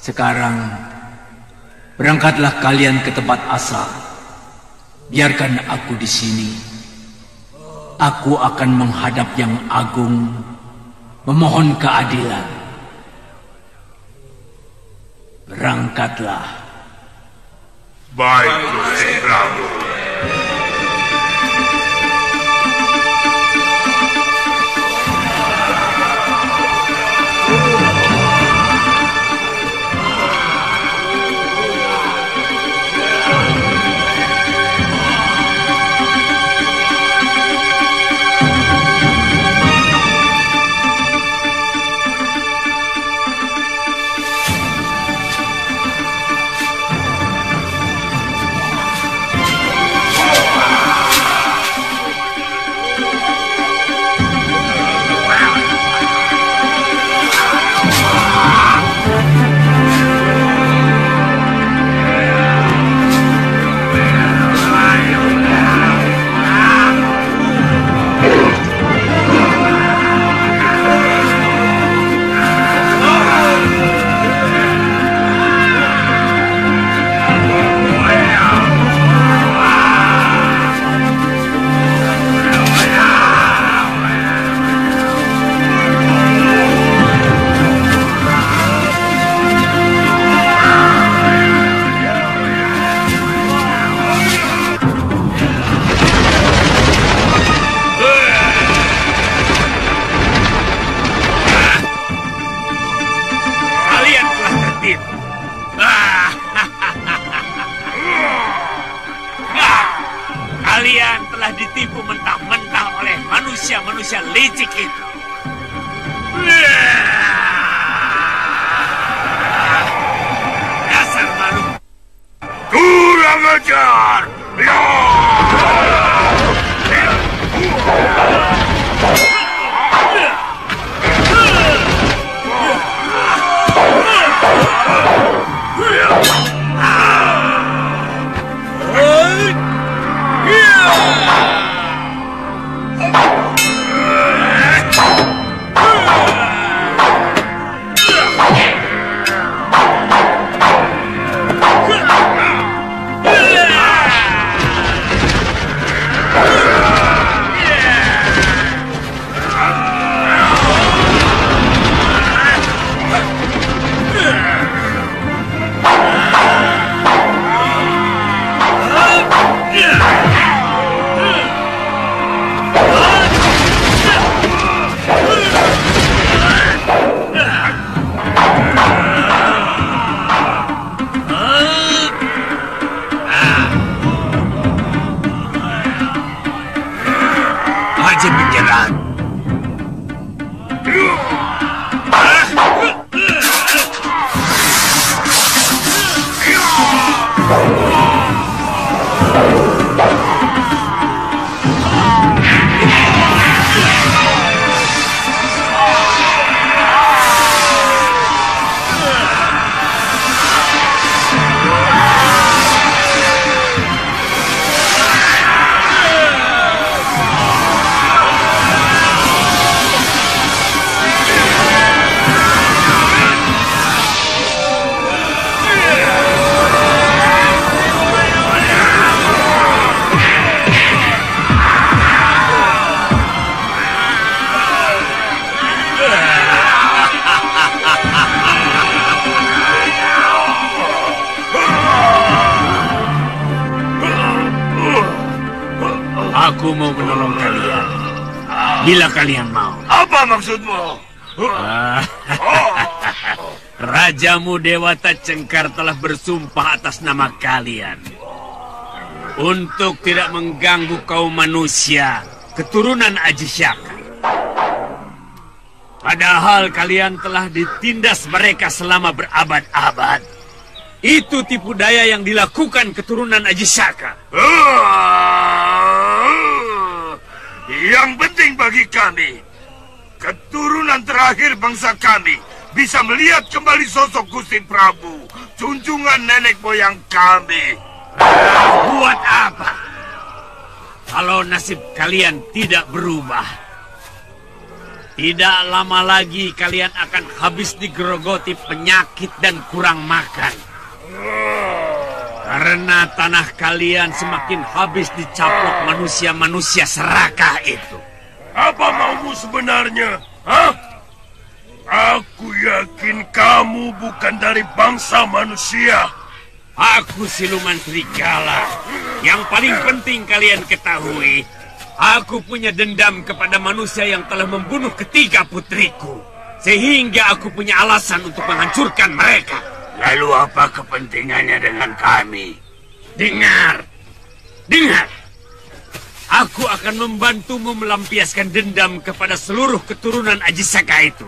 Sekarang, berangkatlah kalian ke tempat asal. Biarkan aku di sini. Aku akan menghadap Yang Agung, memohon keadilan. Berangkatlah. Baik, Gusti Prabu. Kalian telah ditipu mentah-mentah oleh manusia-manusia licik itu. Dasar makhluk kurang ajar. Prabu mau menolong kalian. Bila kalian mau. Apa maksudmu? Rajamu Dewata Cengkar telah bersumpah atas nama kalian untuk tidak mengganggu kaum manusia keturunan Aji Syaka. Padahal kalian telah ditindas mereka selama berabad-abad. Itu tipu daya yang dilakukan keturunan Aji Syaka. Yang penting bagi kami, keturunan terakhir bangsa kami bisa melihat kembali sosok Gusti Prabu, junjungan nenek moyang kami. Buat apa? Kalau nasib kalian tidak berubah, tidak lama lagi kalian akan habis digerogoti penyakit dan kurang makan. Karena tanah kalian semakin habis dicaplok manusia-manusia serakah itu. Apa maumu sebenarnya? Hah? Aku yakin kamu bukan dari bangsa manusia. Aku siluman serigala. Yang paling penting kalian ketahui, aku punya dendam kepada manusia yang telah membunuh ketiga putriku. Sehingga aku punya alasan untuk menghancurkan mereka. Lalu apa kepentingannya dengan kami? Dengar. Aku akan membantumu melampiaskan dendam kepada seluruh keturunan Aji Syaka itu.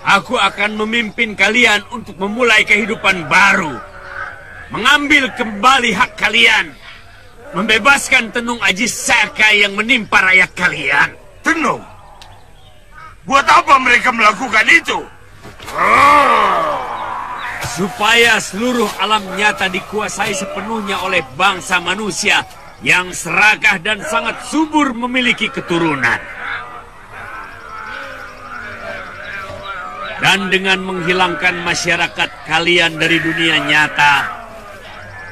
Aku akan memimpin kalian untuk memulai kehidupan baru. Mengambil kembali hak kalian. Membebaskan Tenung Aji Syaka yang menimpa rakyat kalian. Tenung? Buat apa mereka melakukan itu? Supaya seluruh alam nyata dikuasai sepenuhnya oleh bangsa manusia yang serakah dan sangat subur memiliki keturunan. Dan dengan menghilangkan masyarakat kalian dari dunia nyata,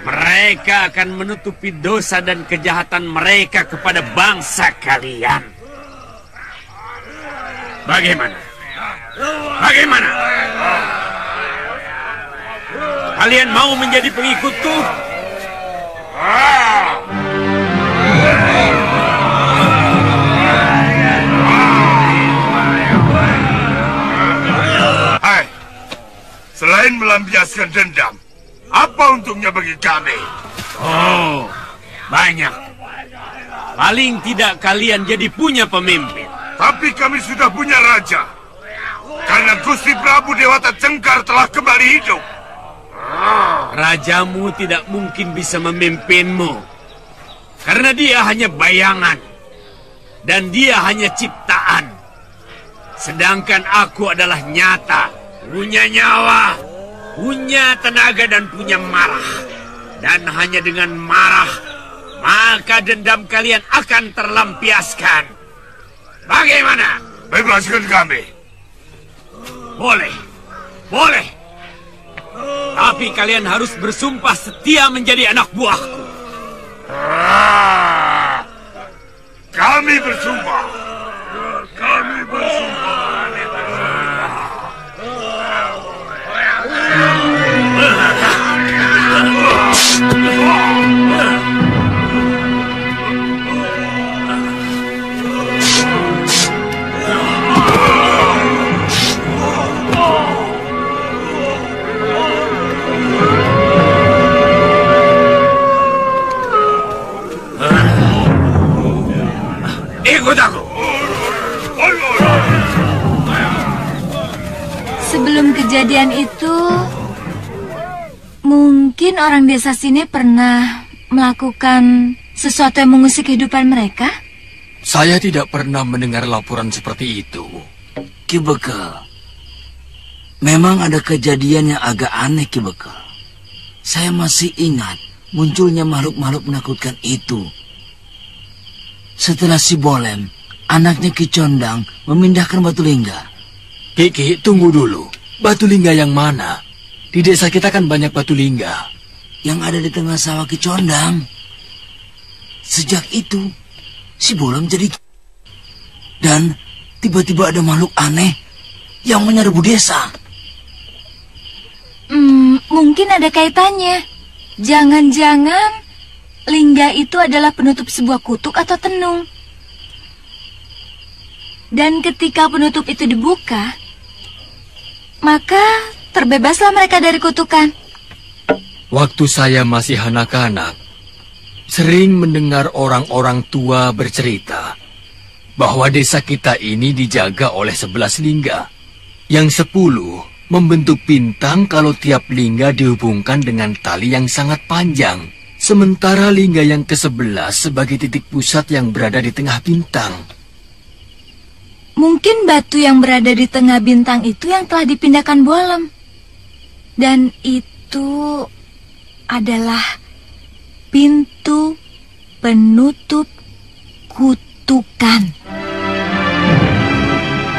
mereka akan menutupi dosa dan kejahatan mereka kepada bangsa kalian. Bagaimana? Kalian mau menjadi pengikutku? Hai, selain melampiaskan dendam, apa untungnya bagi kami? Oh, banyak. Paling tidak kalian jadi punya pemimpin. Tapi kami sudah punya raja. Karena Gusti Prabu Dewata Cengkar telah kembali hidup. Rajamu tidak mungkin bisa memimpinmu. Karena dia hanya bayangan. Dan dia hanya ciptaan. Sedangkan aku adalah nyata. Punya nyawa. Punya tenaga dan punya marah. Dan hanya dengan marah, maka dendam kalian akan terlampiaskan. Bagaimana? Bebaskan kami. Boleh. Tapi kalian harus bersumpah setia menjadi anak buahku. Kami bersumpah. Ikut aku. Sebelum kejadian itu, mungkin orang desa sini pernah melakukan sesuatu yang mengusik kehidupan mereka? Saya tidak pernah mendengar laporan seperti itu. Ki Bekal, memang ada kejadian yang agak aneh, Ki Bekal. Saya masih ingat munculnya makhluk-makhluk menakutkan itu. Setelah si Bolem, anaknya Ki Condang, memindahkan batu lingga. Kiki, tunggu dulu. Batu lingga yang mana? Di desa kita kan banyak batu lingga. Yang ada di tengah sawah Ki Condang. Sejak itu, si Bolem jadi... Dan tiba-tiba ada makhluk aneh yang menyerbu desa. Mungkin ada kaitannya. Jangan-jangan lingga itu adalah penutup sebuah kutuk atau tenung. Dan ketika penutup itu dibuka, maka terbebaslah mereka dari kutukan. Waktu saya masih anak-anak, sering mendengar orang-orang tua bercerita bahwa desa kita ini dijaga oleh 11 lingga. Yang 10 membentuk bintang kalau tiap lingga dihubungkan dengan tali yang sangat panjang. Sementara lingga yang ke-11 sebagai titik pusat yang berada di tengah bintang. Mungkin batu yang berada di tengah bintang itu yang telah dipindahkan Boalem. Dan itu adalah pintu penutup kutukan.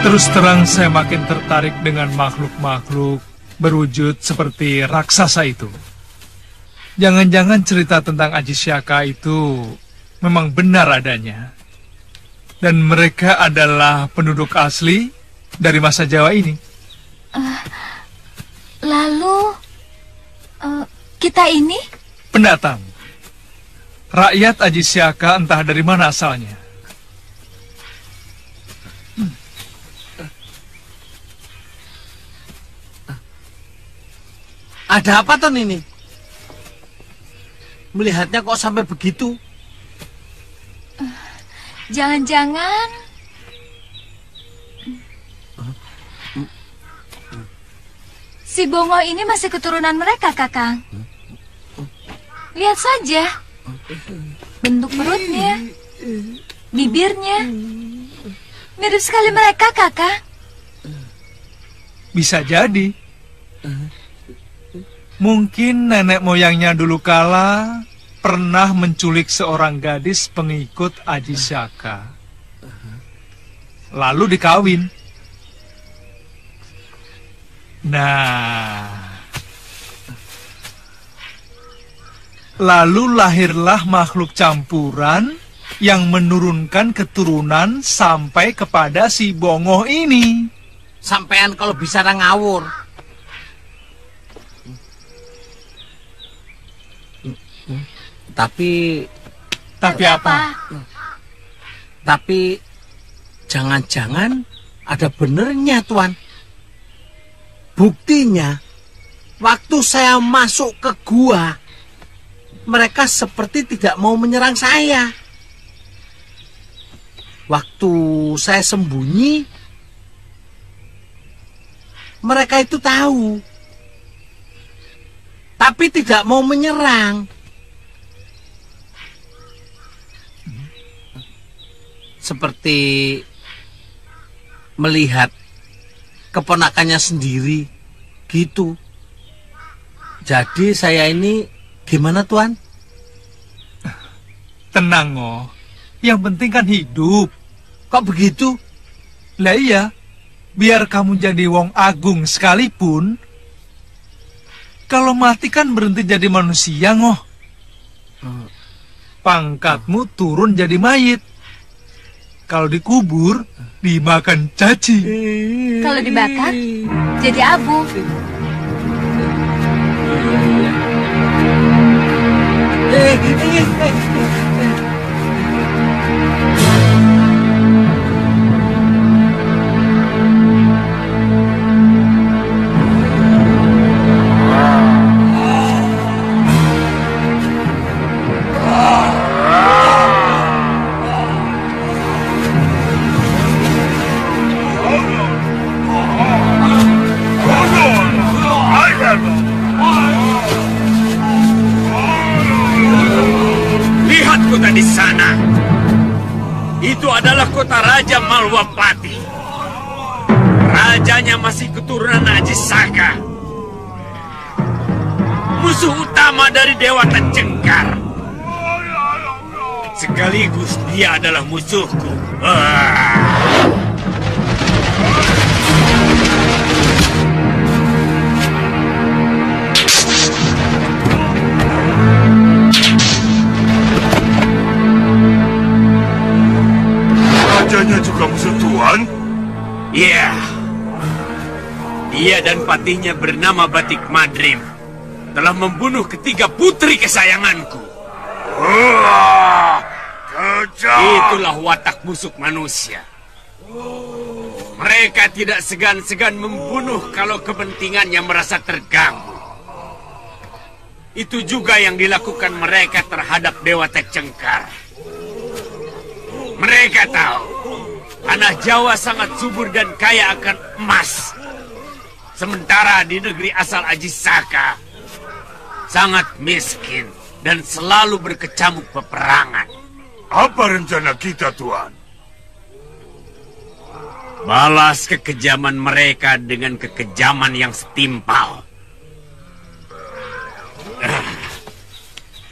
Terus terang saya makin tertarik dengan makhluk-makhluk berwujud seperti raksasa itu. Jangan-jangan cerita tentang Aji Syaka itu memang benar adanya. Dan mereka adalah penduduk asli dari masa Jawa ini. Lalu, kita ini? Pendatang. Rakyat Aji Syaka entah dari mana asalnya. Ada apa Ton ini? Melihatnya kok sampai begitu? Jangan-jangan si Bongo ini masih keturunan mereka, Kakang. Lihat saja bentuk perutnya, bibirnya, mirip sekali mereka, Kakang. Bisa jadi. Mungkin nenek moyangnya dulu kala pernah menculik seorang gadis pengikut Aji Syaka. Lalu dikawin. Nah, lalu lahirlah makhluk campuran yang menurunkan keturunan sampai kepada si Bongo ini. Sampean kalau bisa ngawur. Tapi apa? Tapi jangan-jangan ada benernya, Tuan. Buktinya, waktu saya masuk ke gua, mereka seperti tidak mau menyerang saya. Waktu saya sembunyi, mereka itu tahu, tapi tidak mau menyerang. Seperti melihat keponakannya sendiri, gitu. Jadi saya ini gimana, Tuan? Tenang, Oh. Yang penting kan hidup. Kok begitu? Lah iya, biar kamu jadi wong agung sekalipun, kalau mati kan berhenti jadi manusia, Ngoh. Pangkatmu turun jadi mayit. Kalau dikubur, dimakan cacing. Kalau dibakar, jadi abu. Di sana, itu adalah kota Raja Malwapati. Rajanya masih keturunan Aji Saka, musuh utama dari Dewata Cengkar. Sekaligus dia adalah musuhku. Rajanya juga musuh Tuan? Iya. Dia dan patinya bernama Batik Madrim telah membunuh ketiga putri kesayanganku. Kejam. Itulah watak busuk manusia. Mereka tidak segan-segan membunuh kalau kepentingannya merasa terganggu. Itu juga yang dilakukan mereka terhadap Dewa Tek Cengkar. Mereka tahu tanah Jawa sangat subur dan kaya akan emas. Sementara di negeri asal Aji Saka sangat miskin dan selalu berkecamuk peperangan. Apa rencana kita, Tuan? Balas kekejaman mereka dengan kekejaman yang setimpal.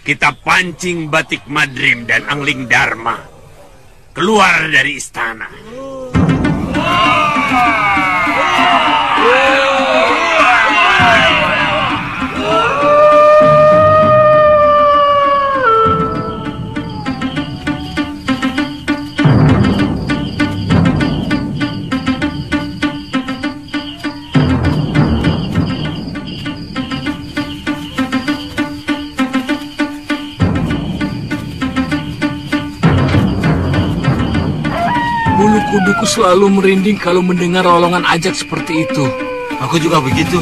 Kita pancing Batik Madrim dan Angling Dharma keluar dari istana. Bulu kuduku selalu merinding kalau mendengar rolongan ajak seperti itu. Aku juga begitu.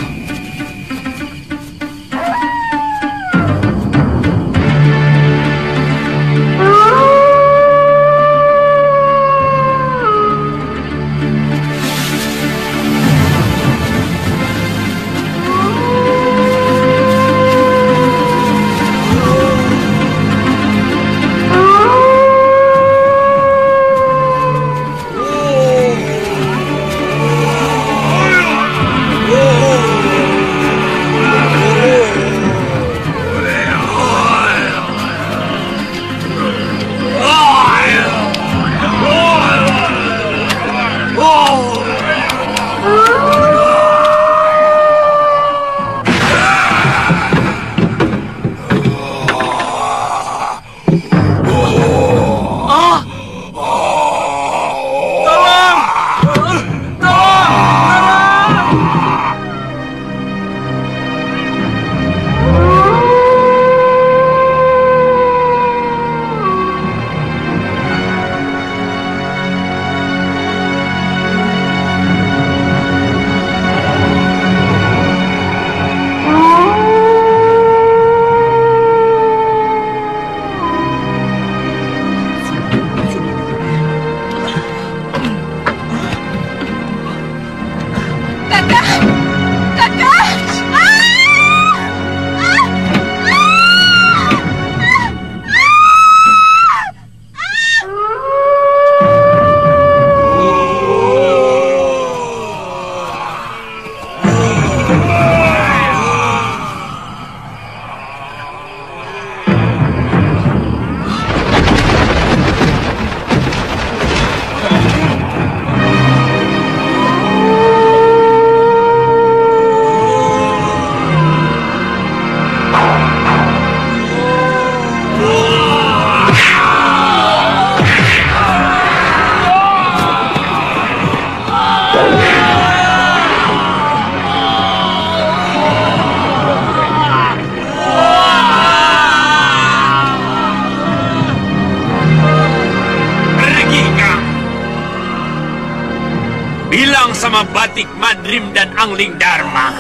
Sama Batik Madrim dan Angling Dharma,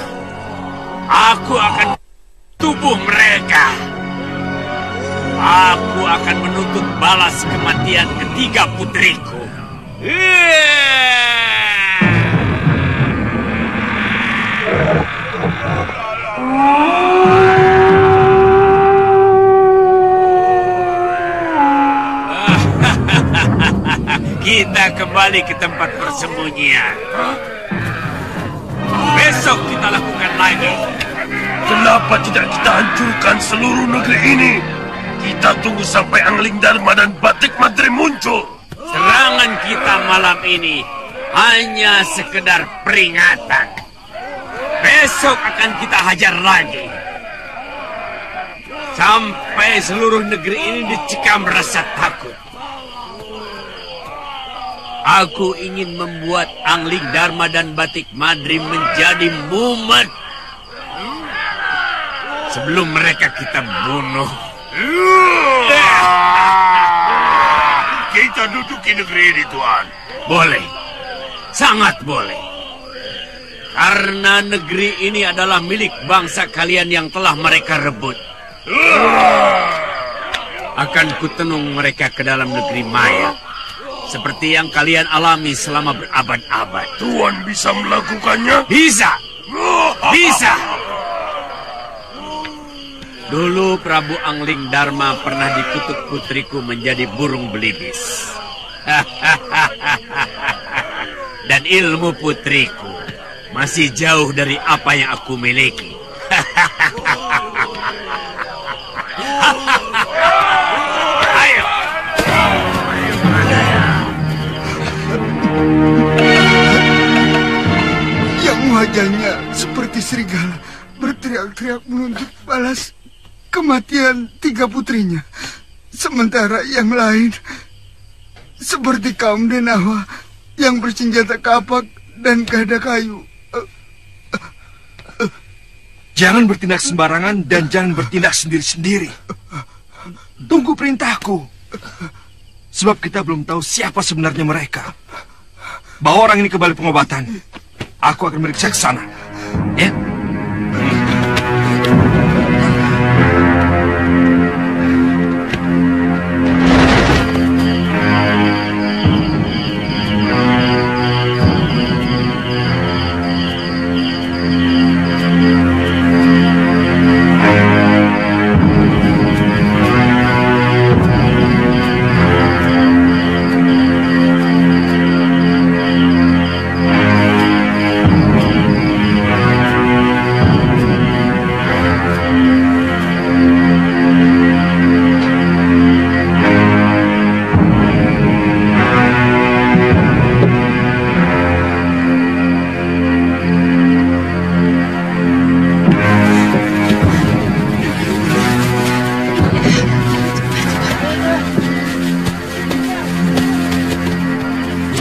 aku akan tubuh mereka. Aku akan menuntut balas kematian ketiga putriku. Kita kembali ke tempat persembunyian. Besok kita lakukan lagi. Kenapa tidak kita hancurkan seluruh negeri ini? Kita tunggu sampai Angling Dharma dan Batik Madrim muncul. Serangan kita malam ini hanya sekedar peringatan. Besok akan kita hajar lagi. Sampai seluruh negeri ini dicekam rasa takut. Aku ingin membuat Angling Dharma dan Batik Madrim menjadi mumet. Sebelum mereka kita bunuh. kita duduki negeri ini, Tuan? Boleh. Sangat boleh. Karena negeri ini adalah milik bangsa kalian yang telah mereka rebut. Akan kutenung mereka ke dalam negeri maya. Seperti yang kalian alami selama berabad-abad. Tuan bisa melakukannya? Bisa. Bisa. Dulu Prabu Angling Dharma pernah dikutuk putriku menjadi burung belibis. Dan ilmu putriku masih jauh dari apa yang aku miliki. Ayo. Yang wajahnya seperti serigala berteriak-teriak menuntut balas kematian 3 putrinya. Sementara yang lain seperti kaum Denawa yang bersenjata kapak dan gada kayu. Jangan bertindak sembarangan dan jangan bertindak sendiri-sendiri. Tunggu perintahku. Sebab kita belum tahu siapa sebenarnya mereka. Bawa orang ini ke balai pengobatan. Aku akan meriksa ke sana. Ya.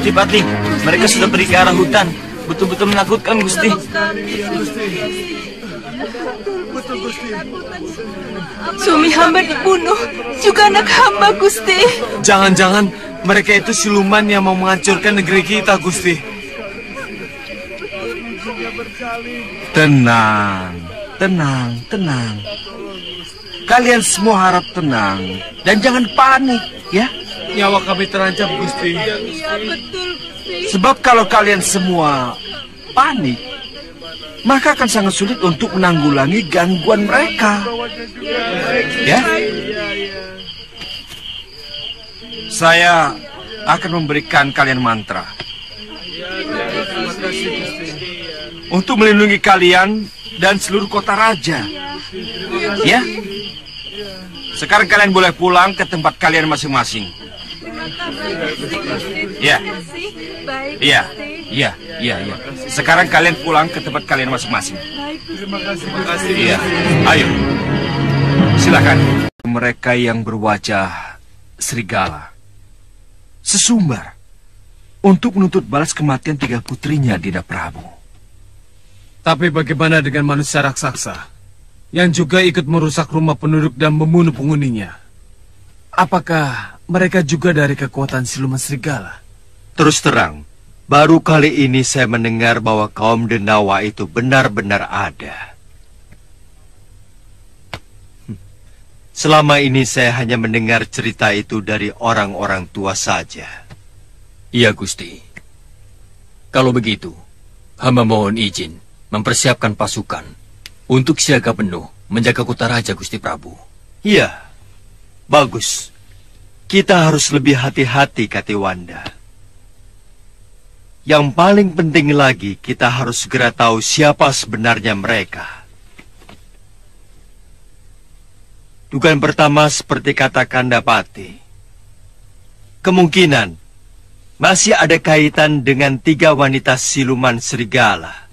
Gusti Patih, mereka sudah pergi ke arah hutan. Betul-betul menakutkan, Gusti. Suami hamba dibunuh, juga anak hamba, Gusti. Jangan-jangan mereka itu siluman yang mau menghancurkan negeri kita, Gusti. Tenang, tenang, tenang. Kalian semua harap tenang dan jangan panik, ya. Nyawa kami terancam, Gusti. Iya, betul, Gusti. Sebab kalau kalian semua panik, maka akan sangat sulit untuk menanggulangi gangguan mereka. Ya? Saya akan memberikan kalian mantra untuk melindungi kalian dan seluruh kota raja. Ya? Sekarang kalian boleh pulang ke tempat kalian masing-masing. Ya. Iya. Iya, iya, iya. Sekarang kalian pulang ke tempat kalian masing-masing. Terima kasih. Iya. Ayo. Silakan. Mereka yang berwajah serigala sesumbar untuk menuntut balas kematian 3 putrinya, Dinda Prabu. Tapi bagaimana dengan manusia raksasa yang juga ikut merusak rumah penduduk dan membunuh penghuninya? Apakah mereka juga dari kekuatan siluman serigala? Terus terang, baru kali ini saya mendengar bahwa kaum Denawa itu benar-benar ada. Selama ini saya hanya mendengar cerita itu dari orang-orang tua saja. Iya, Gusti. Kalau begitu, hamba mohon izin mempersiapkan pasukan untuk siaga penuh menjaga kota raja, Gusti Prabu. Iya, bagus. Kita harus lebih hati-hati, Katiwanda. Yang paling penting lagi, kita harus segera tahu siapa sebenarnya mereka. Dugaan pertama seperti kata Kandapati. Kemungkinan masih ada kaitan dengan 3 wanita siluman serigala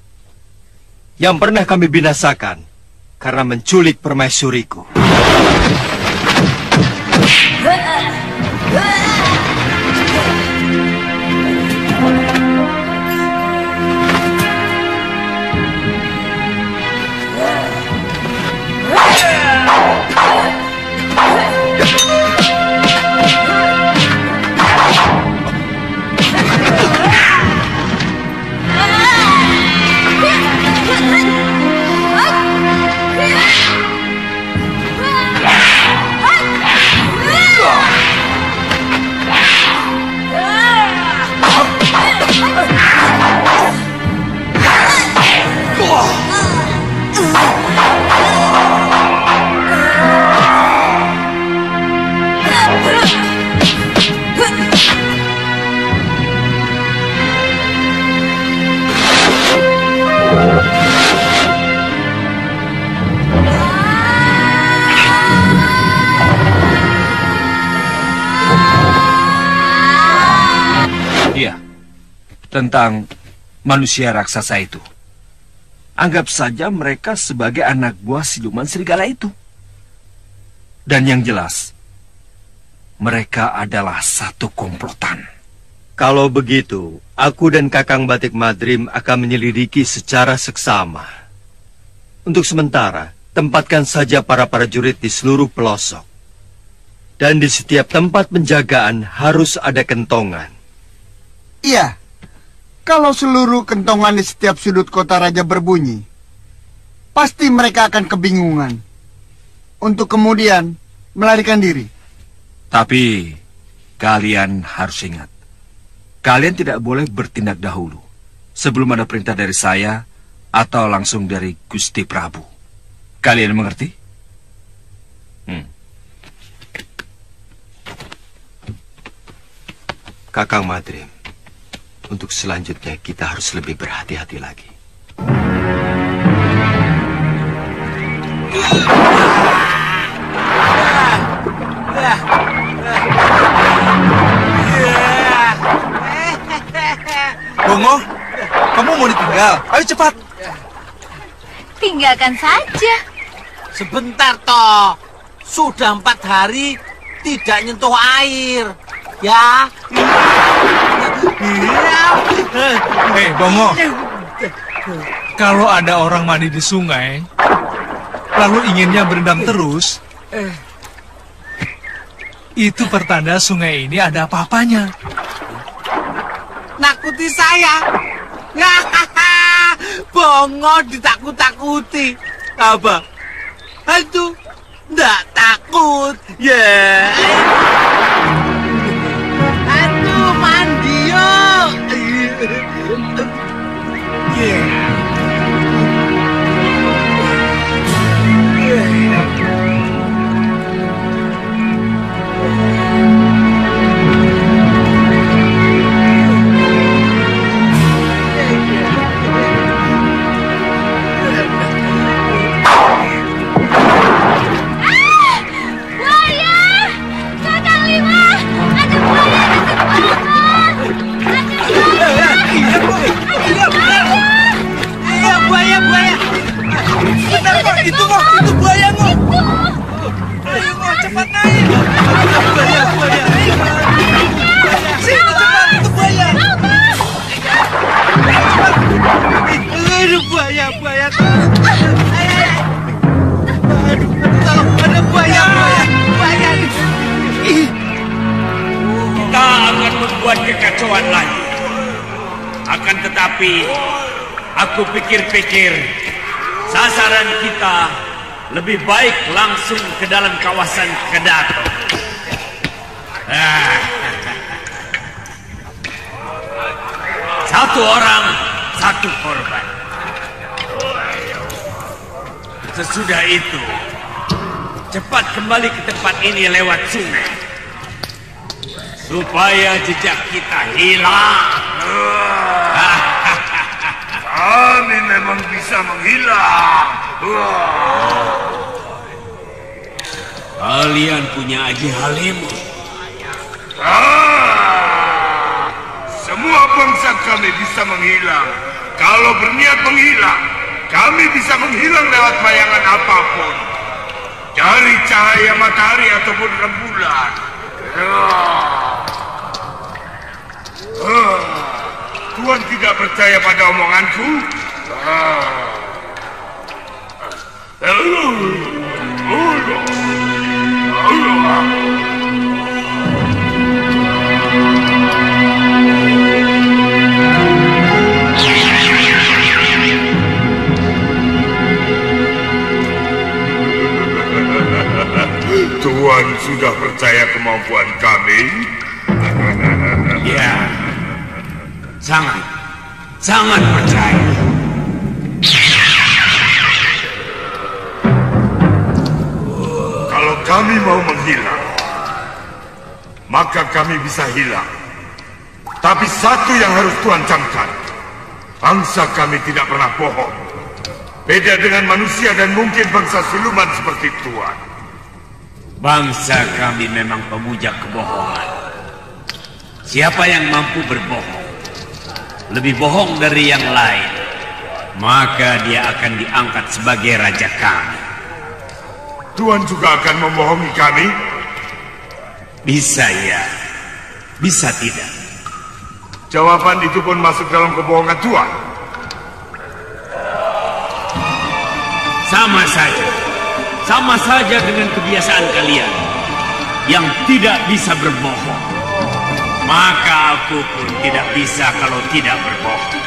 yang pernah kami binasakan karena menculik permaisuriku. tentang manusia raksasa itu. Anggap saja mereka sebagai anak buah siluman serigala itu. Dan yang jelas, mereka adalah satu komplotan. Kalau begitu, aku dan Kakang Batik Madrim akan menyelidiki secara seksama. Untuk sementara, tempatkan saja para prajurit di seluruh pelosok. Dan di setiap tempat penjagaan harus ada kentongan. Iya. Kalau seluruh kentongan di setiap sudut kota raja berbunyi, pasti mereka akan kebingungan untuk kemudian melarikan diri. Tapi kalian harus ingat, kalian tidak boleh bertindak dahulu sebelum ada perintah dari saya atau langsung dari Gusti Prabu. Kalian mengerti? Kakang Madrim, untuk selanjutnya kita harus lebih berhati-hati lagi. Bongo, kamu mau ditinggal? Ayo cepat. Tinggalkan saja. Sebentar toh. Sudah 4 hari tidak nyentuh air. Ya. Hei, Bongo. Kalau ada orang mandi di sungai, lalu inginnya berendam terus, itu pertanda sungai ini ada apa-apanya. Nakuti saya. Bongo ditakut-takuti. Apa? Aduh, nggak takut. Ya. Aduh, mandi yuk. Itu buaya Ngo. Ayo Ngo, cepat naik. Buaya. Sini cepat, itu buaya. Aduh, buaya. Aduh, tolong, ada buaya. Kita akan membuat kekacauan lagi. Akan tetapi, aku pikir-pikir, sasaran kita lebih baik langsung ke dalam kawasan Kedaton. Satu orang, satu korban. Sesudah itu, cepat kembali ke tempat ini lewat sungai, supaya jejak kita hilang. Kami memang bisa menghilang. Kalian punya Aji Halimun. Semua bangsa kami bisa menghilang. Kalau berniat menghilang, kami bisa menghilang lewat bayangan apapun. Dari cahaya matahari ataupun rembulan. Tuhan tidak percaya pada omonganku? Tuhan sudah percaya kemampuan kami? Ya, sangat percaya. Kalau kami mau menghilang, maka kami bisa hilang. Tapi satu yang harus Tuhan camkan, bangsa kami tidak pernah bohong. Beda dengan manusia dan mungkin bangsa siluman seperti Tuhan. Bangsa kami memang pemuja kebohongan. Siapa yang mampu berbohong, lebih bohong dari yang lain, maka dia akan diangkat sebagai raja kami. Tuan juga akan membohongi kami? Bisa ya, bisa tidak. Jawaban itu pun masuk dalam kebohongan Tuan. Sama saja dengan kebiasaan kalian yang tidak bisa berbohong. Maka aku pun tidak bisa kalau tidak berbohong.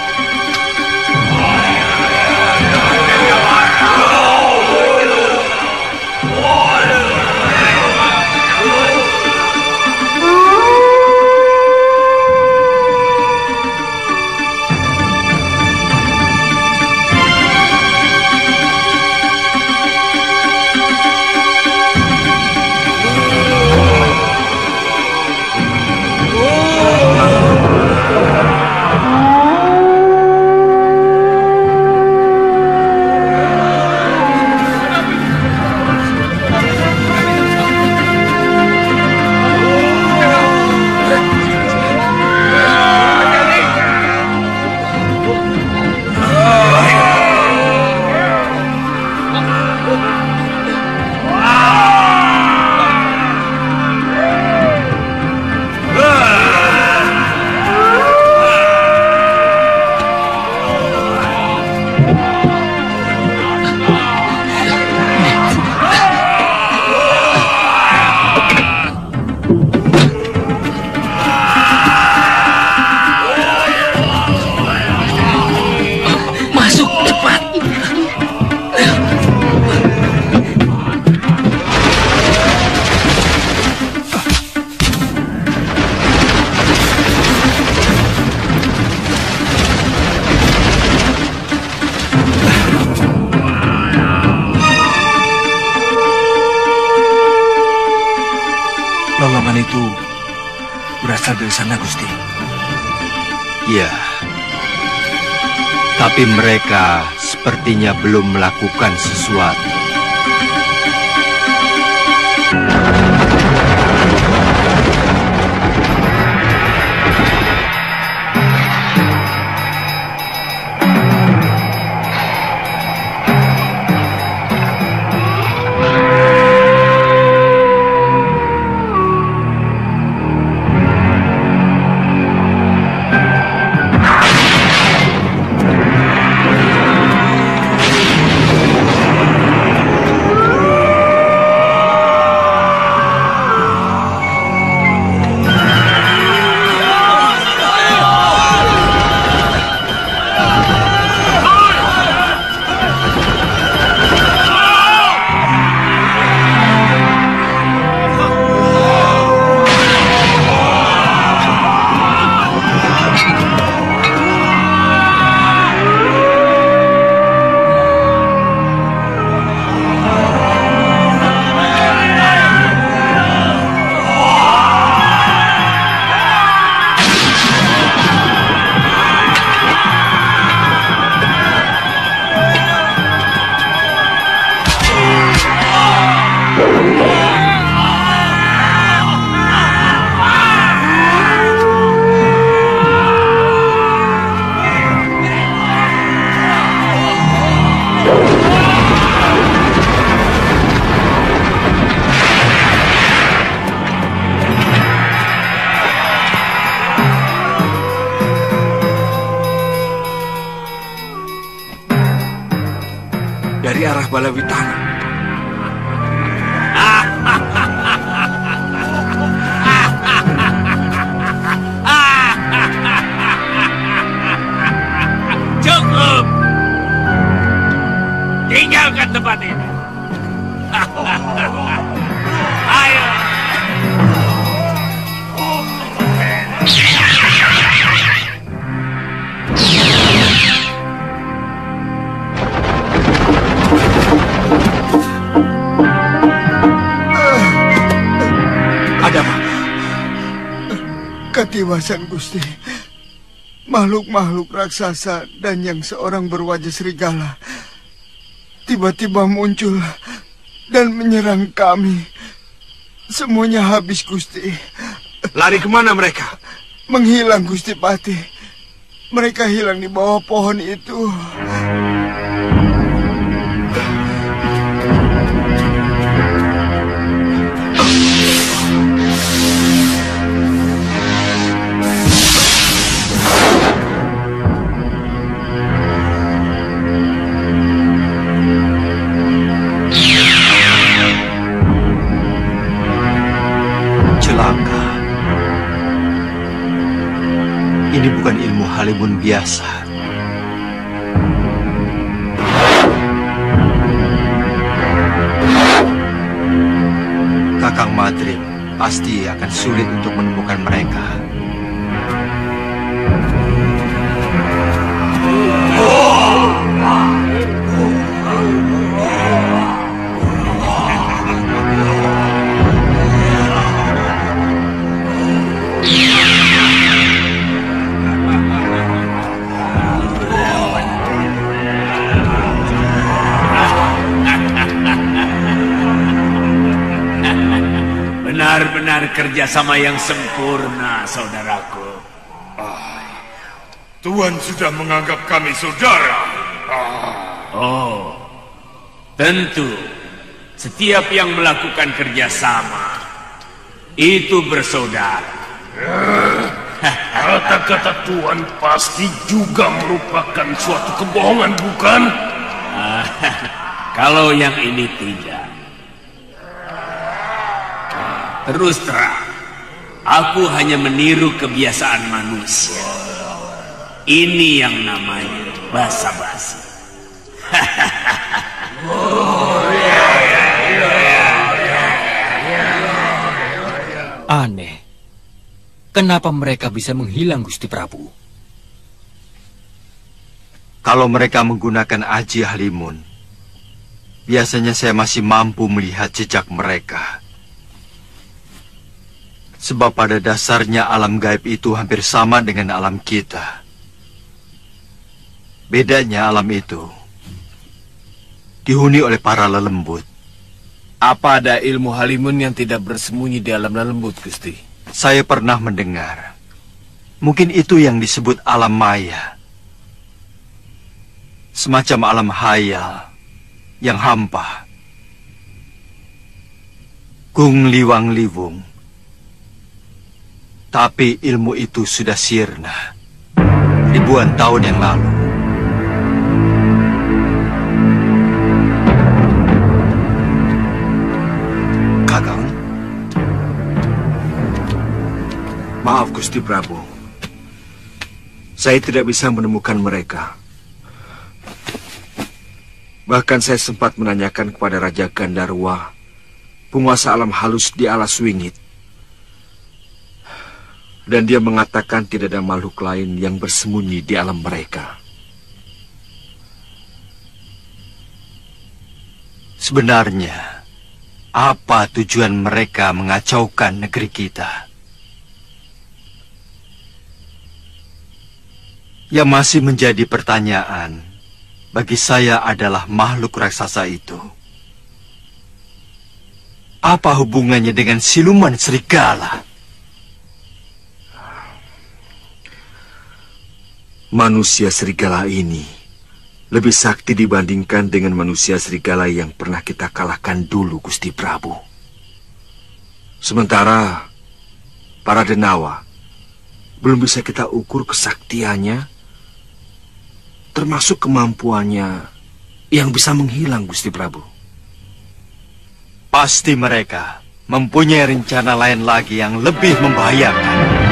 Lolongan itu berasal dari sana, Gusti. Ya, tapi mereka sepertinya belum melakukan sesuatu. Dari arah Balawitana. Cukup. Tinggalkan tempat ini. Ayo. Ada apa? Ketiwasan, Gusti. Makhluk-makhluk raksasa dan yang seorang berwajah serigala tiba-tiba muncul dan menyerang kami. Semuanya habis, Gusti. Lari kemana mereka? Menghilang, Gusti Patih. Mereka hilang di bawah pohon itu. Ini bukan ilmu Halimun biasa. Kakang Madrim pasti akan sulit untuk menemukan mereka. Benar-benar kerjasama yang sempurna, saudaraku. Tuan sudah menganggap kami saudara. Oh, tentu. Setiap yang melakukan kerjasama itu bersaudara. Kata-kata Tuan pasti juga merupakan suatu kebohongan, bukan? Kalau yang ini tidak. Terus terang, aku hanya meniru kebiasaan manusia. Ini yang namanya basa-basi. Aneh. Kenapa mereka bisa menghilang, Gusti Prabu? Kalau mereka menggunakan aji Halimun, biasanya saya masih mampu melihat jejak mereka. Sebab pada dasarnya alam gaib itu hampir sama dengan alam kita. Bedanya alam itu dihuni oleh para lelembut. Apa ada ilmu Halimun yang tidak bersembunyi di alam lelembut, Gusti? Saya pernah mendengar. Mungkin itu yang disebut alam maya. Semacam alam hayal yang hampa. Kung liwang liwung. Tapi ilmu itu sudah sirna ribuan tahun yang lalu. Kakang, maaf Gusti Prabu, saya tidak bisa menemukan mereka. Bahkan saya sempat menanyakan kepada Raja Gandarwa, penguasa alam halus di alas wingit. Dan dia mengatakan tidak ada makhluk lain yang bersembunyi di alam mereka. Sebenarnya, apa tujuan mereka mengacaukan negeri kita? Yang masih menjadi pertanyaan bagi saya adalah makhluk raksasa itu. Apa hubungannya dengan siluman serigala? Manusia serigala ini lebih sakti dibandingkan dengan manusia serigala yang pernah kita kalahkan dulu, Gusti Prabu. Sementara para denawa belum bisa kita ukur kesaktiannya, termasuk kemampuannya yang bisa menghilang, Gusti Prabu. Pasti mereka mempunyai rencana lain lagi yang lebih membahayakan.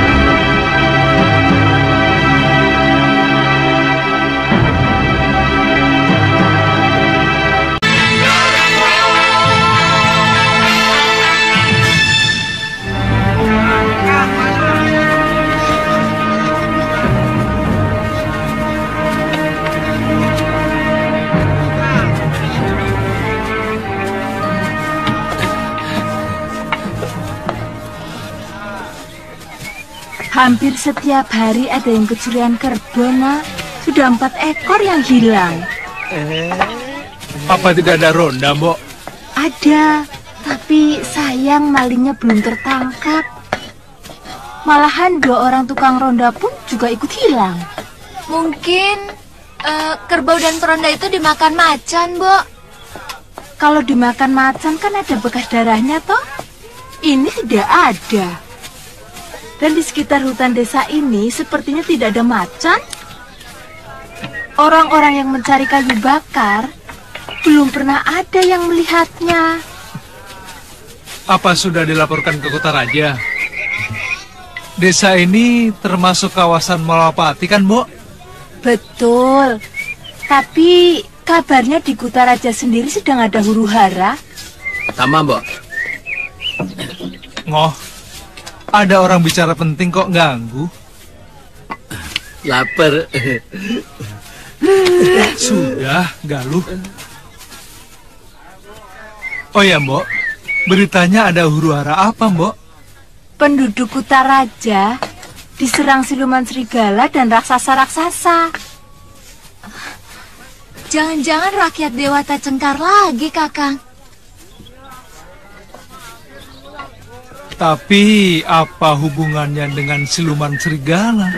Hampir setiap hari ada yang kecurian kerbau, Nak. Sudah 4 ekor yang hilang. Apa tidak ada ronda, Mbok? Ada, tapi sayang malingnya belum tertangkap. Malahan 2 orang tukang ronda pun juga ikut hilang. Mungkin kerbau dan peronda itu dimakan macan, Bu. Kalau dimakan macan kan ada bekas darahnya toh. Ini tidak ada. Dan di sekitar hutan desa ini sepertinya tidak ada macan. Orang-orang yang mencari kayu bakar belum pernah ada yang melihatnya. Apa sudah dilaporkan ke Kota Raja? Desa ini termasuk kawasan Malapati kan, Bu? Betul. Tapi kabarnya di Kota Raja sendiri sedang ada huru-hara. Sama, Bu. Ngoh, ada orang bicara penting kok ganggu? Lapar. Sudah, Galuh. Oh ya, Mbok. Beritanya ada huru-hara apa, Mbok? Penduduk Kota Raja diserang siluman serigala dan raksasa-raksasa. Jangan-jangan rakyat Dewata Cengkar lagi, Kakang. Tapi apa hubungannya dengan siluman serigala?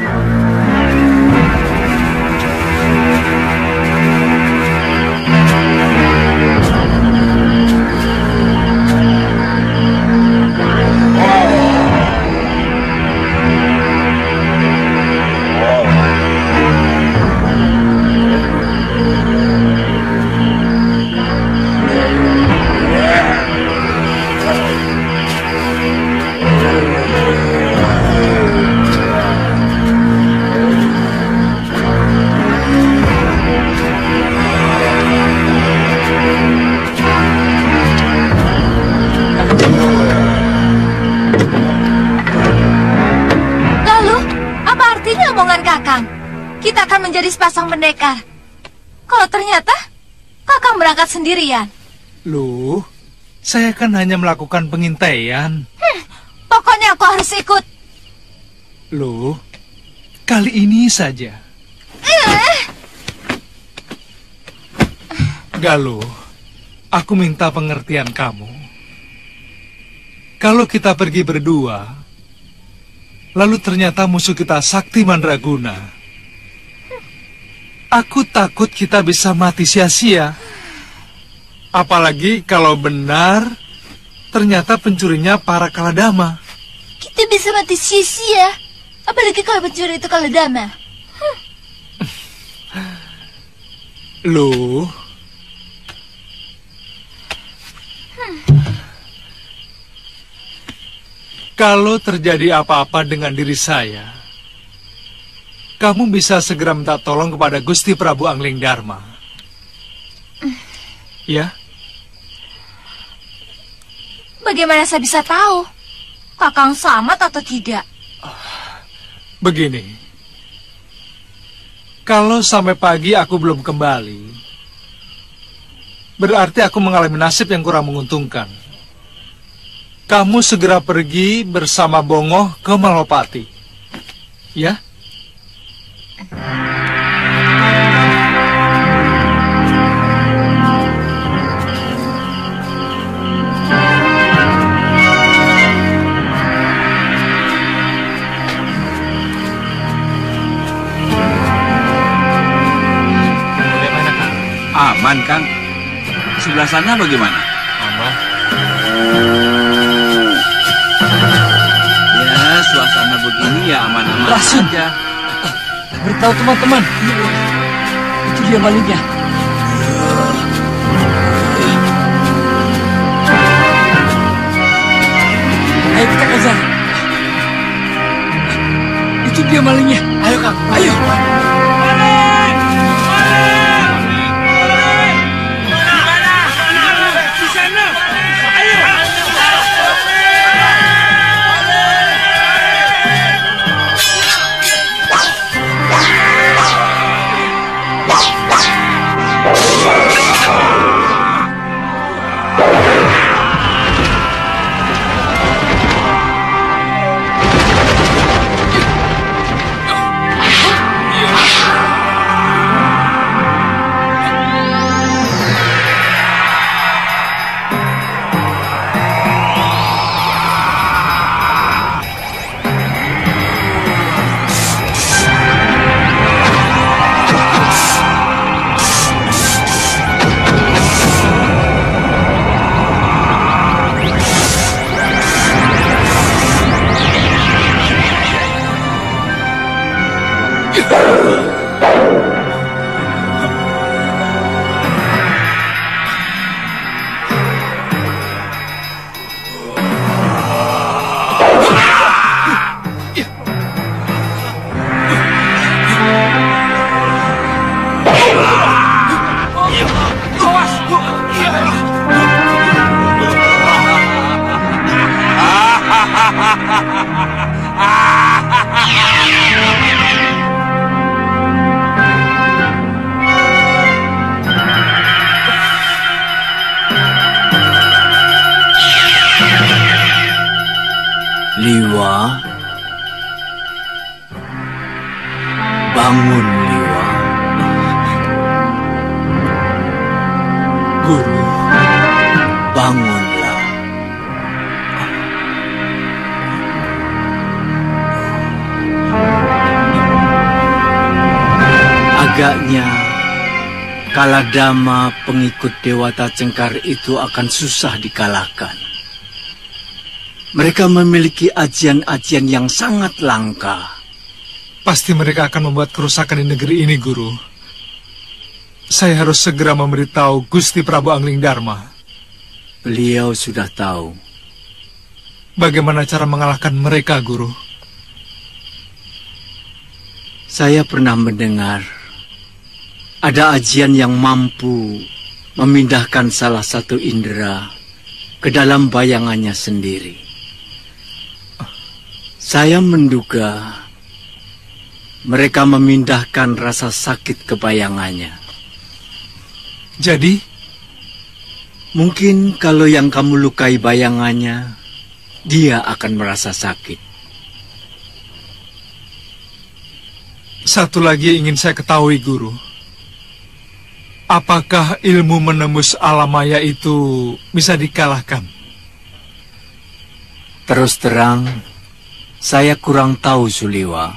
Kita akan menjadi sepasang pendekar. Kalau ternyata Kakang berangkat sendirian. Loh, saya kan hanya melakukan pengintaian. Pokoknya aku harus ikut. Loh, kali ini saja. Galuh, aku minta pengertian kamu. Kalau kita pergi berdua, lalu ternyata musuh kita Sakti Mandraguna, aku takut kita bisa mati sia-sia. Apalagi kalau benar ternyata pencurinya para Kaladama. Kita bisa mati sia-sia. Apalagi kalau pencuri itu Kaladama. Loh, kalau terjadi apa-apa dengan diri saya, kamu bisa segera minta tolong kepada Gusti Prabu Angling Dharma. Ya? Bagaimana saya bisa tahu? Kakang selamat atau tidak? Begini. Kalau sampai pagi aku belum kembali, berarti aku mengalami nasib yang kurang menguntungkan. Kamu segera pergi bersama Bongoh ke Malapati. Ya? Aman, Kang. Sebelah sana bagaimana? Aman. Ya, suasana begini ya aman-aman saja. Beritahu teman-teman, itu dia malingnya. Ayo kita kejar. Itu dia malingnya. Ayo Kang, ayo. Guru, bangunlah. Agaknya Kaladama, pengikut Dewata Cengkar itu akan susah dikalahkan. Mereka memiliki ajian-ajian yang sangat langka. Pasti mereka akan membuat kerusakan di negeri ini, Guru. Saya harus segera memberitahu Gusti Prabu Angling Dharma. Beliau sudah tahu. Bagaimana cara mengalahkan mereka, Guru? Saya pernah mendengar ada ajian yang mampu memindahkan salah satu indera ke dalam bayangannya sendiri. Saya menduga mereka memindahkan rasa sakit ke bayangannya. Jadi? Mungkin kalau yang kamu lukai bayangannya, dia akan merasa sakit. Satu lagi ingin saya ketahui, Guru. Apakah ilmu menembus alam maya itu bisa dikalahkan? Terus terang, saya kurang tahu, Suliwa.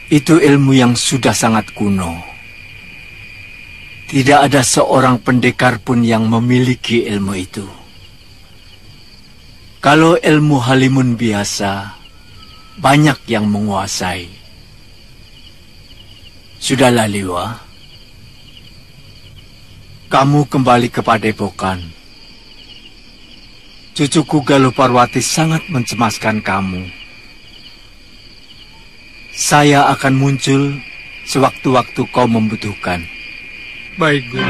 Itu ilmu yang sudah sangat kuno. Tidak ada seorang pendekar pun yang memiliki ilmu itu. Kalau ilmu halimun biasa, banyak yang menguasai. Sudahlah, Liwa. Kamu kembali ke Padepokan. Cucuku Galuh Parwati sangat mencemaskan kamu. Saya akan muncul sewaktu-waktu kau membutuhkan. Baik, Guru.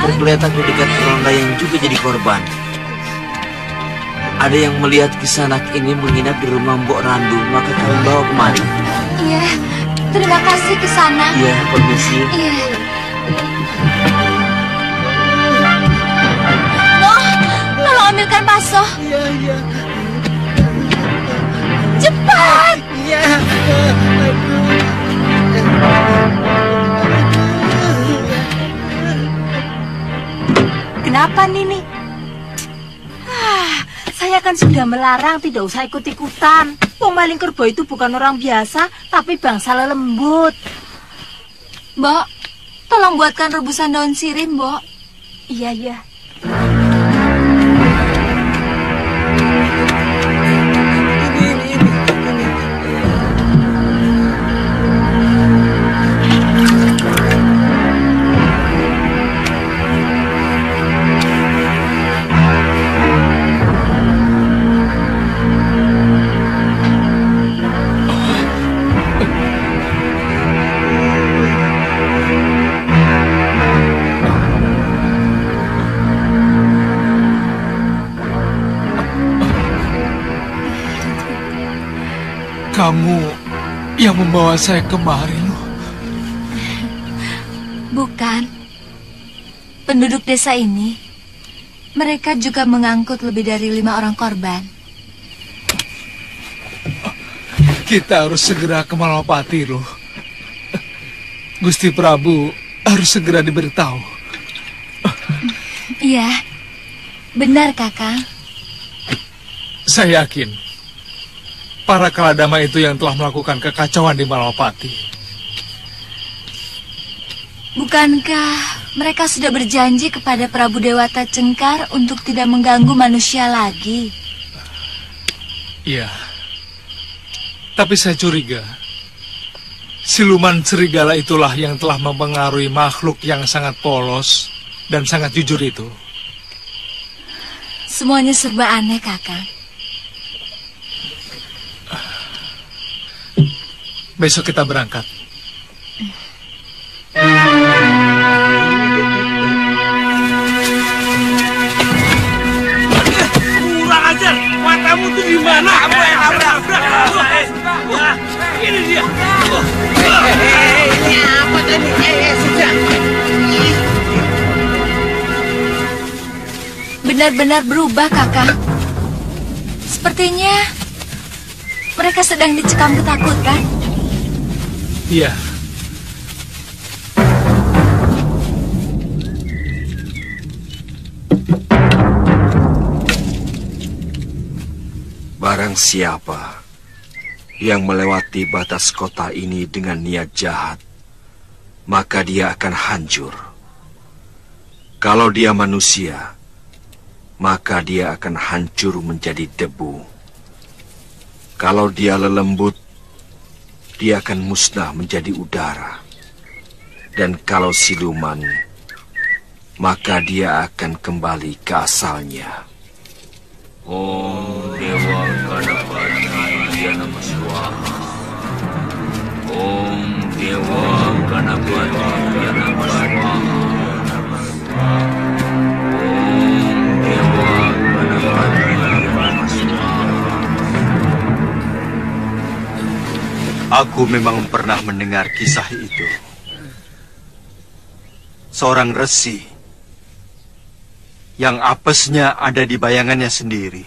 Tergeletak di dekat ronda yang juga jadi korban. Ada yang melihat Kisanak ini menginap di rumah Mbok Randu, maka kami bawa kemari. Iya, terima kasih Kisanak. Iya, permisi. Iya. Loh, tolong ambilkan baso. Iya, iya. Cepat. Iya. Kenapa, Nini? Saya kan sudah melarang tidak usah ikut-ikutan. Pemaling kerbau itu bukan orang biasa, tapi bangsa lembut. Mbok, tolong buatkan rebusan daun sirih, Mbok. Iya, iya. Kamu yang membawa saya kemari, loh. Bukan. Penduduk desa ini, mereka juga mengangkut lebih dari 5 orang korban. Kita harus segera ke Malapati, Ruh. Gusti Prabu harus segera diberitahu. Iya, benar Kakang. Saya yakin para Kaladama itu yang telah melakukan kekacauan di Malapati. Bukankah mereka sudah berjanji kepada Prabu Dewata Cengkar untuk tidak mengganggu manusia lagi? Iya. Tapi saya curiga, siluman serigala itulah yang telah mempengaruhi makhluk yang sangat polos dan sangat jujur itu. Semuanya serba aneh, Kakang. Besok kita berangkat. Kurang ajar, matamu tuh di mana? Kamu yang nabrak. Ini dia. Ini apa tadi? Sudah. Benar-benar berubah, Kakang. Sepertinya mereka sedang dicekam ketakutan. Iya. Barang siapa yang melewati batas kota ini dengan niat jahat, maka dia akan hancur. Kalau dia manusia, maka dia akan hancur menjadi debu. Kalau dia lelembut, dia akan musnah menjadi udara. Dan kalau siluman, maka dia akan kembali ke asalnya. Om Dewa Ganapati Nama Swaha. Om Dewa Ganapati Nama Swaha. Om Dewa Ganapati Nama Swaha. Aku memang pernah mendengar kisah itu. Seorang resi yang apesnya ada di bayangannya sendiri.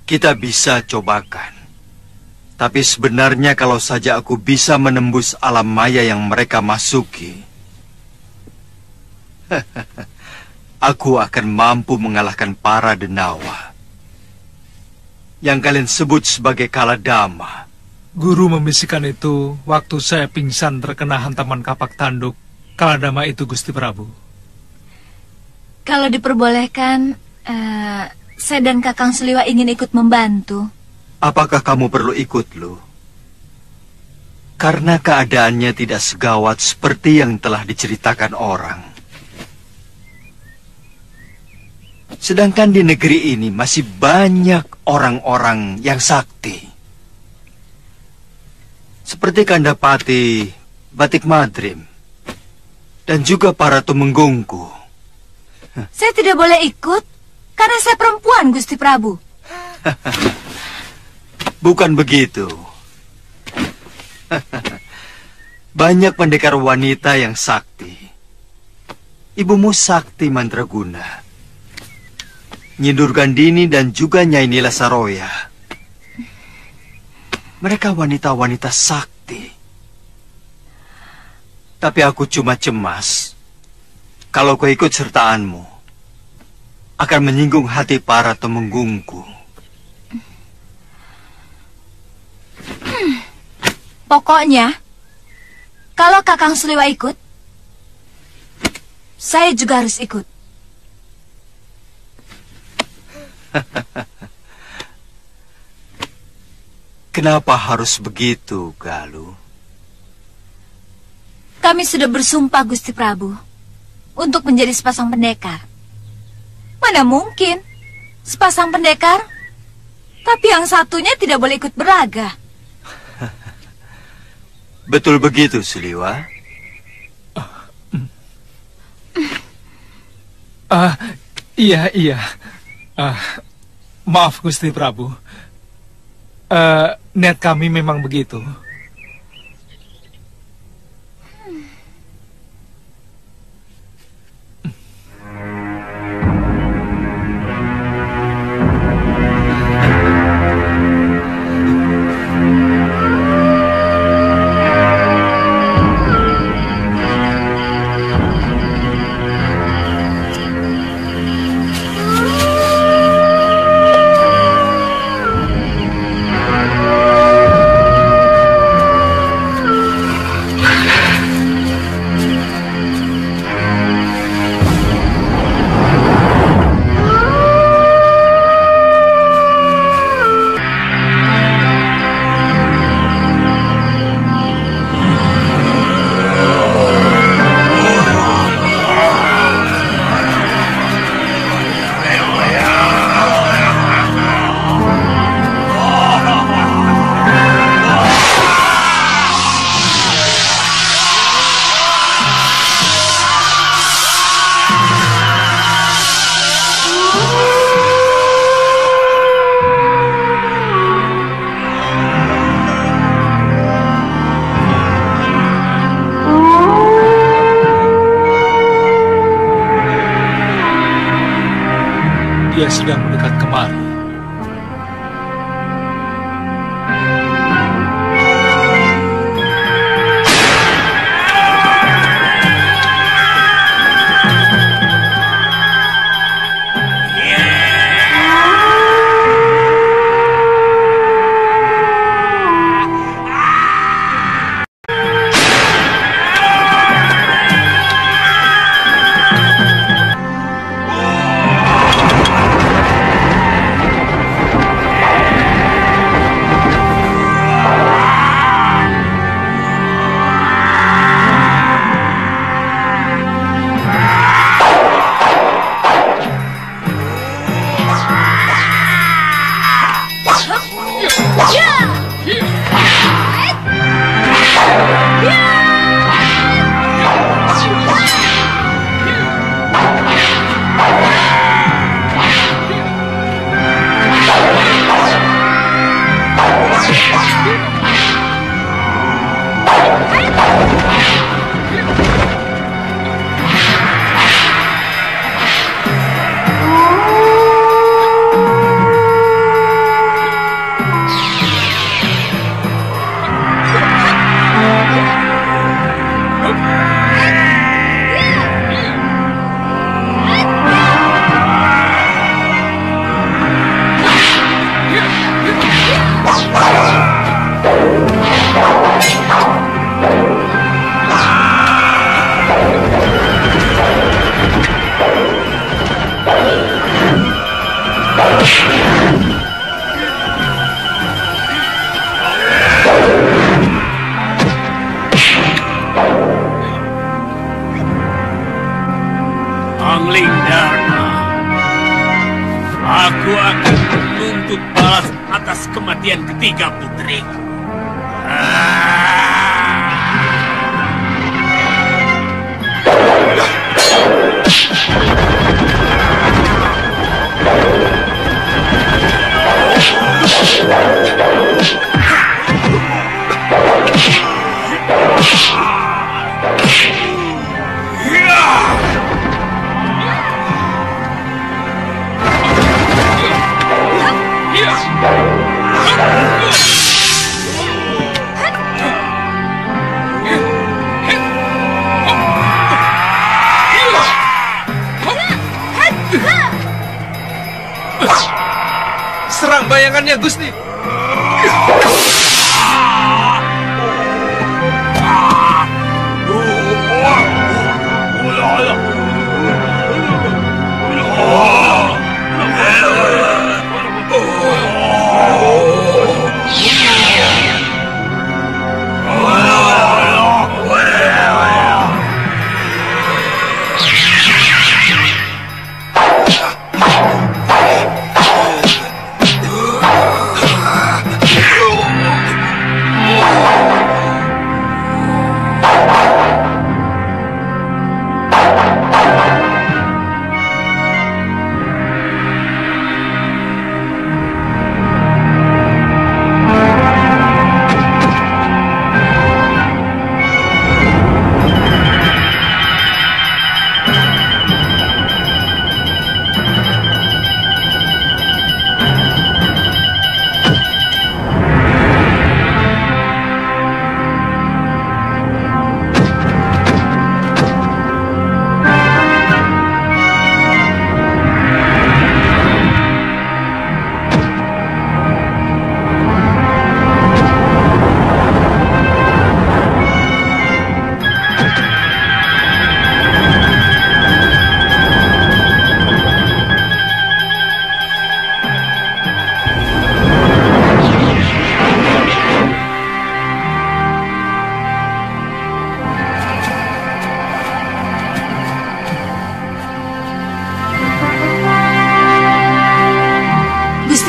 Kita bisa cobakan. Tapi sebenarnya kalau saja aku bisa menembus alam maya yang mereka masuki, aku akan mampu mengalahkan para denawa yang kalian sebut sebagai Kaladama. Guru membisikkan itu waktu saya pingsan terkena hantaman kapak tanduk Kaladama itu, Gusti Prabu. Kalau diperbolehkan, saya dan Kakang Seliwa ingin ikut membantu. Apakah kamu perlu ikut, Lu? Karena keadaannya tidak segawat seperti yang telah diceritakan orang. Sedangkan di negeri ini masih banyak orang-orang yang sakti. Seperti Kandapati, Batik Madrim, dan juga para Tumenggungku. Saya tidak boleh ikut, karena saya perempuan, Gusti Prabu. Bukan begitu. Banyak pendekar wanita yang sakti. Ibumu Sakti Mandraguna, Nyi Durgandini, dan juga Nyai Nila Saroya. Mereka wanita-wanita sakti. Tapi aku cuma cemas kalau keikut sertaanmu akan menyinggung hati para temenggungku. Pokoknya, kalau Kakang Seliwa ikut, saya juga harus ikut. Kenapa harus begitu, Galuh? Kami sudah bersumpah, Gusti Prabu, untuk menjadi sepasang pendekar. Mana mungkin sepasang pendekar, tapi yang satunya tidak boleh ikut beraga. Betul begitu, Seliwa? Iya. Maaf, Gusti Prabu. Niat kami memang begitu. dia sedang mendekat kemari. Angling Dharma, aku akan menuntut balas atas kematian ketiga putriku. Serang bayangannya, Gusti.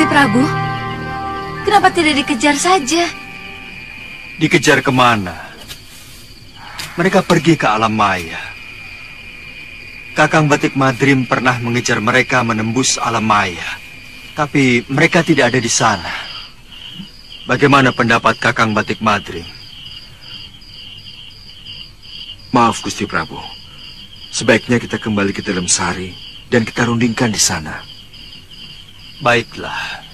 Prabu, kenapa tidak dikejar saja? Dikejar kemana? Mereka pergi ke alam maya. Kakang Batik Madrim pernah mengejar mereka menembus alam maya, tapi mereka tidak ada di sana. Bagaimana pendapat Kakang Batik Madrim? Maaf, Gusti Prabu. Sebaiknya kita kembali ke dalam sari dan kita rundingkan di sana. Baiklah.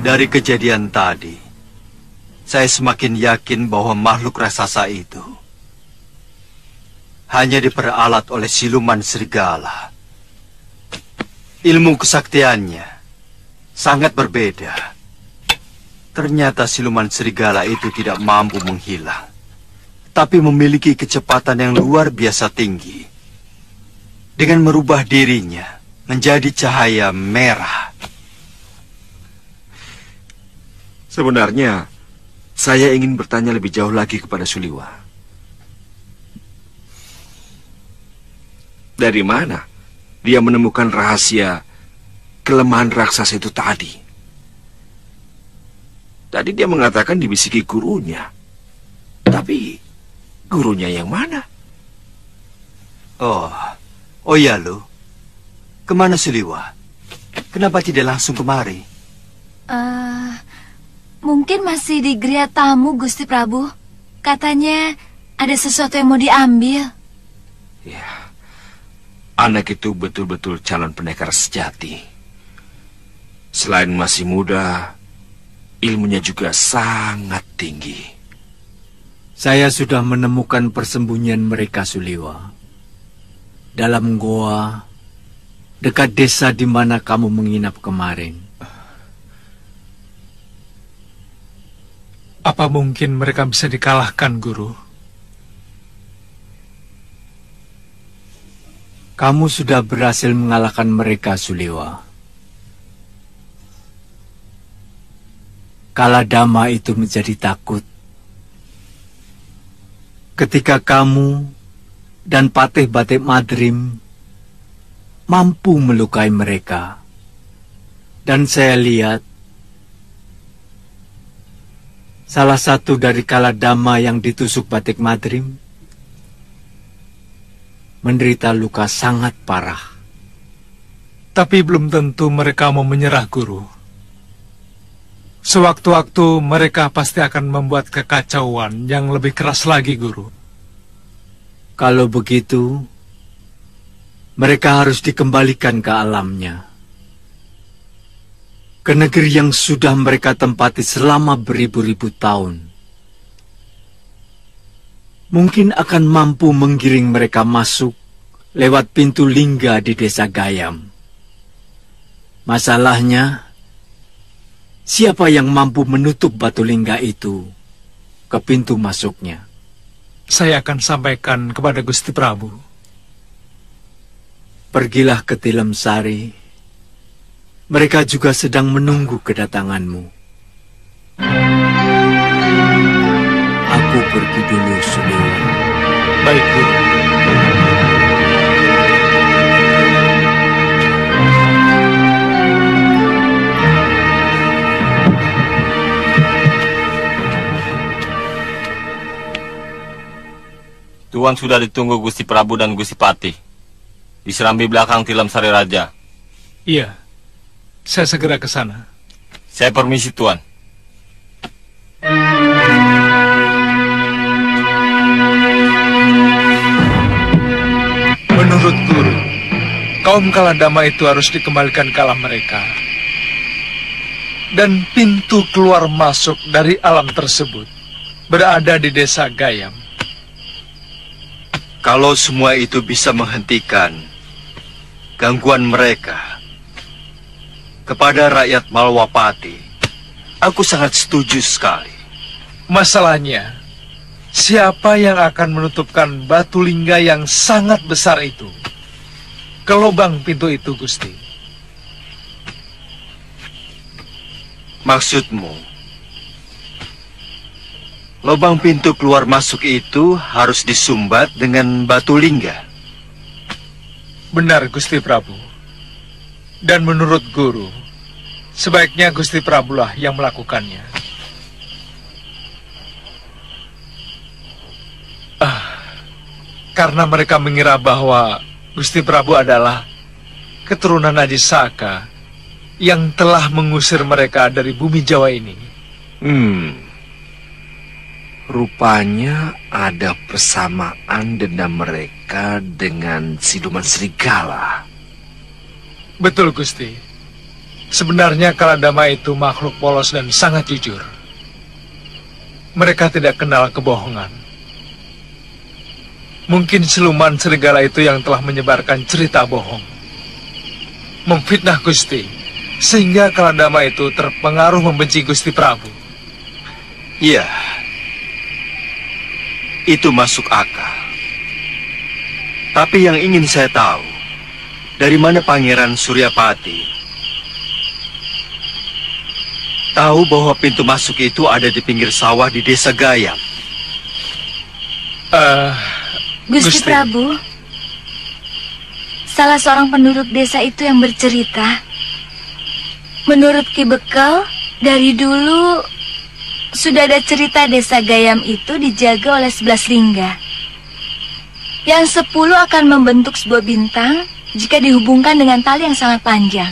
Dari kejadian tadi, saya semakin yakin bahwa makhluk raksasa itu hanya diperalat oleh siluman serigala. Ilmu kesaktiannya sangat berbeda. Ternyata siluman serigala itu tidak mampu menghilang, tapi memiliki kecepatan yang luar biasa tinggi. Dengan merubah dirinya menjadi cahaya merah. Sebenarnya, saya ingin bertanya lebih jauh lagi kepada Suliwa. Dari mana dia menemukan rahasia kelemahan raksasa itu tadi? Tadi dia mengatakan dibisiki gurunya. Tapi, gurunya yang mana? Oh ya lo. Kemana Suliwa? Kenapa tidak langsung kemari? Mungkin masih di geria tamu, Gusti Prabu. Katanya ada sesuatu yang mau diambil. Ya, anak itu betul-betul calon pendekar sejati. Selain masih muda, ilmunya juga sangat tinggi. Saya sudah menemukan persembunyian mereka, Suliwa. Dalam goa, dekat desa di mana kamu menginap kemarin. Apa mungkin mereka bisa dikalahkan, Guru? Kamu sudah berhasil mengalahkan mereka, Suliwa. Kaladama itu menjadi takut ketika kamu dan Patih Batik Madrim mampu melukai mereka. Dan saya lihat salah satu dari Kaladama yang ditusuk Batik Madrim menderita luka sangat parah. Tapi belum tentu mereka mau menyerah, Guru. Sewaktu-waktu mereka pasti akan membuat kekacauan yang lebih keras lagi, Guru. Kalau begitu, mereka harus dikembalikan ke alamnya. Ke negeri yang sudah mereka tempati selama beribu-ribu tahun. Mungkin akan mampu menggiring mereka masuk lewat pintu lingga di desa Gayam. Masalahnya, siapa yang mampu menutup batu lingga itu ke pintu masuknya? Saya akan sampaikan kepada Gusti Prabu. Pergilah ke Tilem Sari. Mereka juga sedang menunggu kedatanganmu. Aku pergi dulu, Suliwa. Baik, Guru. Tuan sudah ditunggu Gusti Prabu dan Gusti Patih di serambi belakang Tilem Sari Raja. Iya, saya segera ke sana. Saya permisi, Tuan. Menurut Guru, kaum Kaladama itu harus dikembalikan ke alam mereka. Dan pintu keluar masuk dari alam tersebut berada di desa Gayam. Kalau semua itu bisa menghentikan gangguan mereka kepada rakyat Malwapati, aku sangat setuju sekali. Masalahnya, siapa yang akan menutupkan batu lingga yang sangat besar itu ke lubang pintu itu, Gusti? Maksudmu, lubang pintu keluar masuk itu harus disumbat dengan batu lingga? Benar, Gusti Prabu. Dan menurut Guru, sebaiknya Gusti Prabu lah yang melakukannya. Karena mereka mengira bahwa Gusti Prabu adalah keturunan Ajisaka yang telah mengusir mereka dari bumi Jawa ini. Rupanya ada persamaan dendam mereka dengan siluman serigala. Betul, Gusti. Sebenarnya Kaladama itu makhluk polos dan sangat jujur. Mereka tidak kenal kebohongan. Mungkin siluman serigala itu yang telah menyebarkan cerita bohong, memfitnah Gusti, sehingga Kaladama itu terpengaruh membenci Gusti Prabu. Iya, itu masuk akal. Tapi yang ingin saya tahu, dari mana Pangeran Suryapati tahu bahwa pintu masuk itu ada di pinggir sawah di desa Gayam? Gusti Prabu, salah seorang penduduk desa itu yang bercerita. Menurut Ki Bekel, dari dulu sudah ada cerita desa Gayam itu dijaga oleh 11 lingga. Yang 10 akan membentuk sebuah bintang jika dihubungkan dengan tali yang sangat panjang.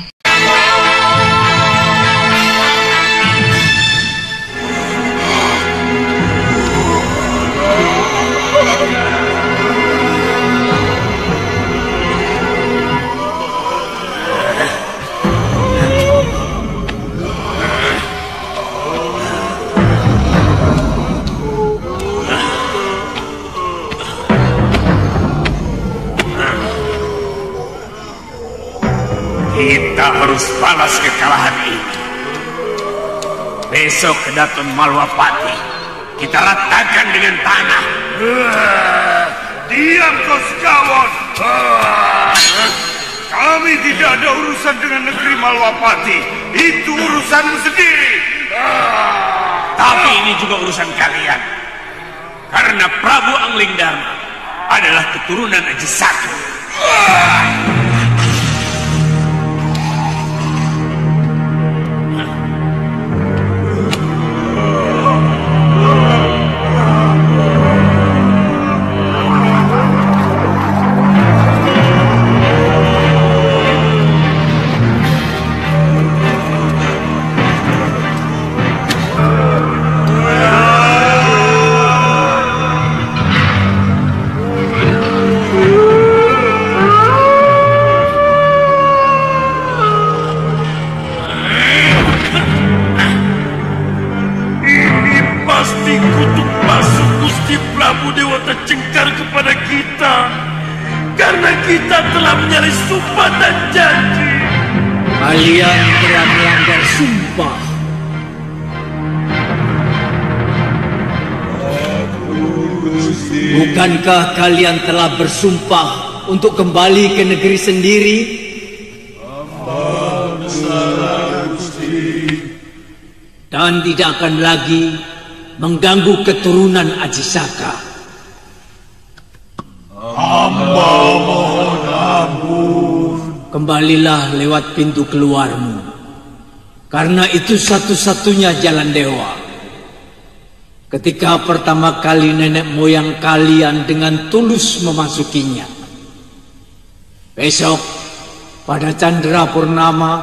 Kita harus balas kekalahan ini. Besok ke Daton Malwapati, kita ratakan dengan tanah. Diam kau sekawan. Kami tidak ada urusan dengan negeri Malwapati. Itu urusanmu sendiri. Tapi ini juga urusan kalian. Karena Prabu Anglingdarma adalah keturunan Ajisaka. Kalian telah melanggar sumpah. Bukankah kalian telah bersumpah untuk kembali ke negeri sendiri? Dan tidak akan lagi mengganggu keturunan Ajisaka. Hamba mohon ampun. Kembalilah lewat pintu keluarmu, karena itu satu-satunya jalan dewa. Ketika pertama kali nenek moyang kalian dengan tulus memasukinya. Besok, pada Candra Purnama,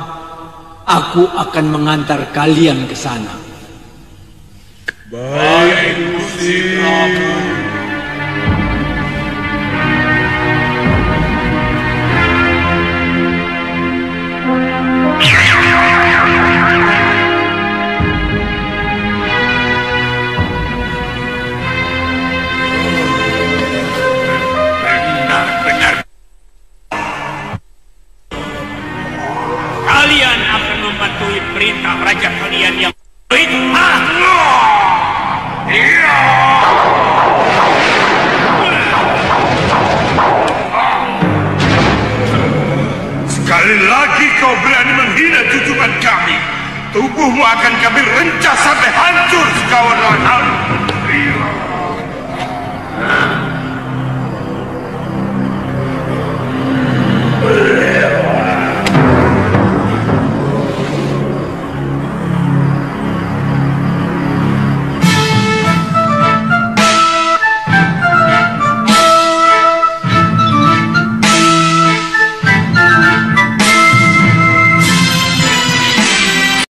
aku akan mengantar kalian ke sana. Baik, Gusti Prabu. Kalian akan mematuhi perintah raja kalian yang Sekali lagi kau berani menghina junjungan kami, tubuhmu akan kami rencah sampai habis.